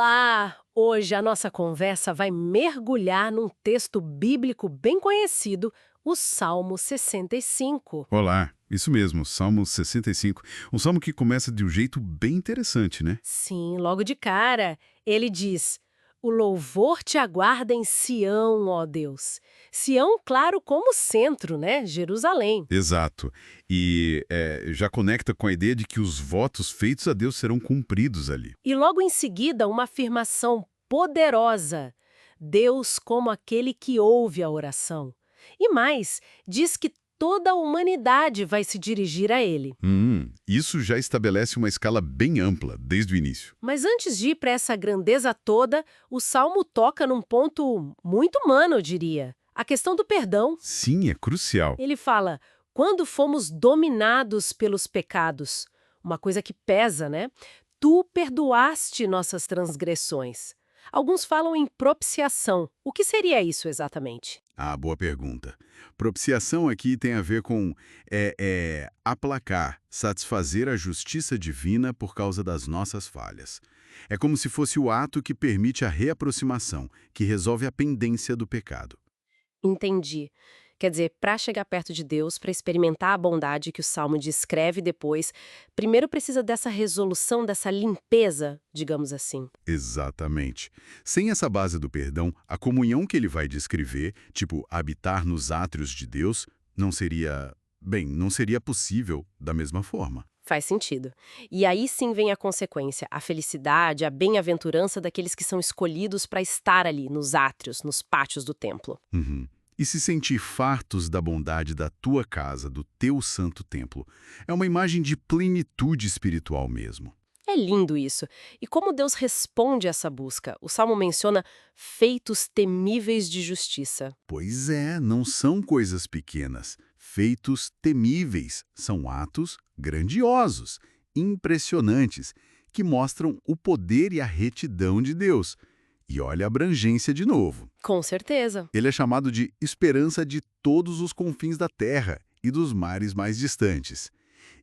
Olá! Hoje a nossa conversa vai mergulhar num texto bíblico bem conhecido, o Salmo 65. Olá, isso mesmo, Salmo 65. Um salmo que começa de um jeito bem interessante, né? Sim, logo de cara, ele diz: O louvor te aguarda em Sião, ó Deus. Sião, claro, como centro, né? Jerusalém. Exato. E já conecta com a ideia de que os votos feitos a Deus serão cumpridos ali. E logo em seguida, uma afirmação poderosa: Deus como aquele que ouve a oração. E mais, diz que toda a humanidade vai se dirigir a ele. Isso já estabelece uma escala bem ampla, desde o início. Mas antes de ir para essa grandeza toda, o Salmo toca num ponto muito humano, eu diria. A questão do perdão. Sim, é crucial. Ele fala, quando fomos dominados pelos pecados, uma coisa que pesa, né? Tu perdoaste nossas transgressões. Alguns falam em propiciação. O que seria isso exatamente? Ah, boa pergunta. Propiciação aqui tem a ver com aplacar, satisfazer a justiça divina por causa das nossas falhas. É como se fosse o ato que permite a reaproximação, que resolve a pendência do pecado. Entendi. Quer dizer, para chegar perto de Deus, para experimentar a bondade que o Salmo descreve depois, primeiro precisa dessa resolução, dessa limpeza, digamos assim. Exatamente. Sem essa base do perdão, a comunhão que ele vai descrever, tipo habitar nos átrios de Deus, não seria possível da mesma forma. Faz sentido. E aí sim vem a consequência, a felicidade, a bem-aventurança daqueles que são escolhidos para estar ali, nos átrios, nos pátios do templo. Uhum. E se sentir fartos da bondade da tua casa, do teu santo templo, é uma imagem de plenitude espiritual mesmo. É lindo isso. E como Deus responde a essa busca? O Salmo menciona feitos temíveis de justiça. Pois é, não são coisas pequenas. Feitos temíveis são atos grandiosos, impressionantes, que mostram o poder e a retidão de Deus. E olha a abrangência de novo. Com certeza. Ele é chamado de esperança de todos os confins da terra e dos mares mais distantes.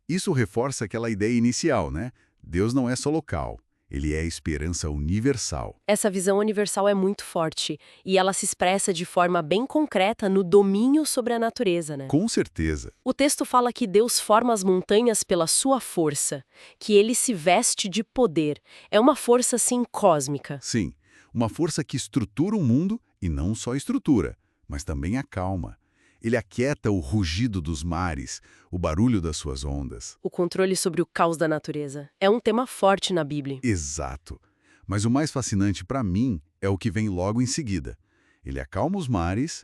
Isso reforça aquela ideia inicial, né? Deus não é só local, ele é a esperança universal. Essa visão universal é muito forte e ela se expressa de forma bem concreta no domínio sobre a natureza, né? Com certeza. O texto fala que Deus forma as montanhas pela sua força, que ele se veste de poder. É uma força, assim, cósmica. Sim, uma força que estrutura o mundo e não só estrutura, mas também acalma. Ele aquieta o rugido dos mares, o barulho das suas ondas. O controle sobre o caos da natureza é um tema forte na Bíblia. Exato. Mas o mais fascinante para mim é o que vem logo em seguida. Ele acalma os mares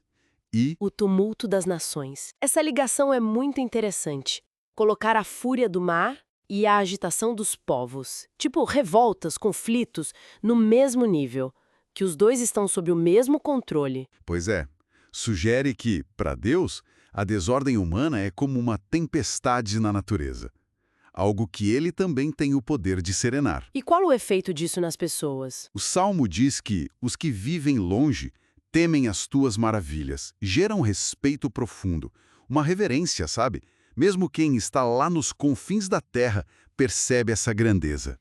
e O tumulto das nações. Essa ligação é muito interessante. Colocar a fúria do mar e a agitação dos povos, tipo revoltas, conflitos, no mesmo nível, que os dois estão sob o mesmo controle. pois é, sugere que, para Deus, a desordem humana é como uma tempestade na natureza, algo que ele também tem o poder de serenar. E qual o efeito disso nas pessoas? O Salmo diz que os que vivem longe temem as tuas maravilhas, geram respeito profundo, uma reverência, sabe? Mesmo quem está lá nos confins da terra percebe essa grandeza.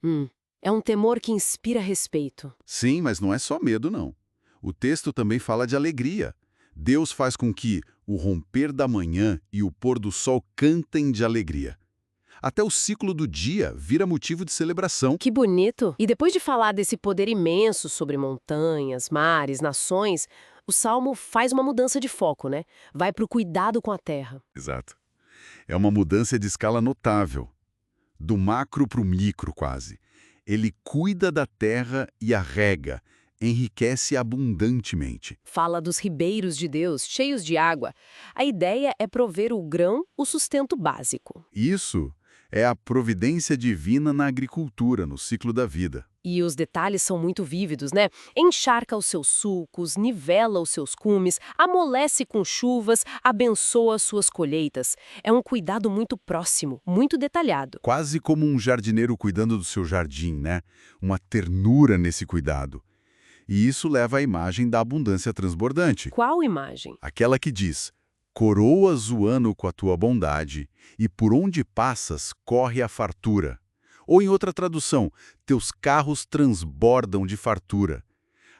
É um temor que inspira respeito. Sim, mas não é só medo, não. O texto também fala de alegria. Deus faz com que o romper da manhã e o pôr do sol cantem de alegria. Até o ciclo do dia vira motivo de celebração. Que bonito! E depois de falar desse poder imenso sobre montanhas, mares, nações, o Salmo faz uma mudança de foco, né? Vai para o cuidado com a terra. Exato. É uma mudança de escala notável. Do macro para o micro, quase. Ele cuida da terra e a rega, enriquece abundantemente. Fala dos ribeiros de Deus, cheios de água. A ideia é prover o grão, o sustento básico. Isso é a providência divina na agricultura, no ciclo da vida. E os detalhes são muito vívidos, né? Encharca os seus sulcos, nivela os seus cumes, amolece com chuvas, abençoa as suas colheitas. É um cuidado muito próximo, muito detalhado. Quase como um jardineiro cuidando do seu jardim, né? Uma ternura nesse cuidado. E isso leva à imagem da abundância transbordante. Qual imagem? Aquela que diz: coroas o ano com a tua bondade, e por onde passas corre a fartura. Ou em outra tradução, teus carros transbordam de fartura.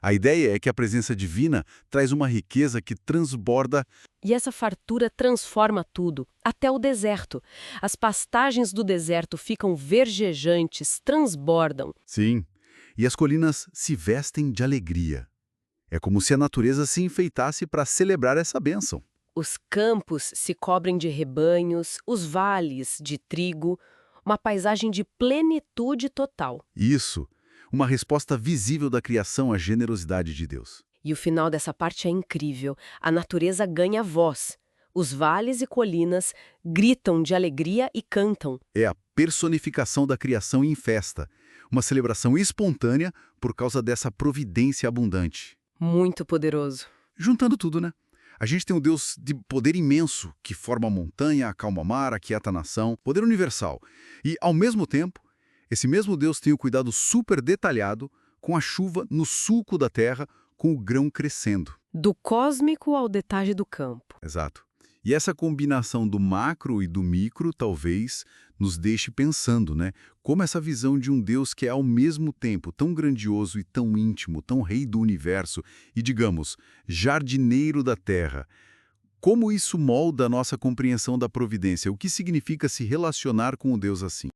A ideia é que a presença divina traz uma riqueza que transborda. E essa fartura transforma tudo, até o deserto. As pastagens do deserto ficam verdejantes, transbordam. Sim, e as colinas se vestem de alegria. É como se a natureza se enfeitasse para celebrar essa bênção. Os campos se cobrem de rebanhos, os vales de trigo, uma paisagem de plenitude total. Isso, uma resposta visível da criação à generosidade de Deus. E o final dessa parte é incrível. A natureza ganha voz. Os vales e colinas gritam de alegria e cantam. É a personificação da criação em festa, uma celebração espontânea por causa dessa providência abundante. Muito poderoso. Juntando tudo, né? A gente tem um Deus de poder imenso, que forma a montanha, acalma o mar, aquieta a nação, poder universal. E, ao mesmo tempo, esse mesmo Deus tem o cuidado super detalhado com a chuva no sulco da terra, com o grão crescendo. Do cósmico ao detalhe do campo. Exato. E essa combinação do macro e do micro talvez nos deixe pensando, né? Como essa visão de um Deus que é ao mesmo tempo tão grandioso e tão íntimo, tão rei do universo e, digamos, jardineiro da terra. Como isso molda a nossa compreensão da providência? O que significa se relacionar com um Deus assim?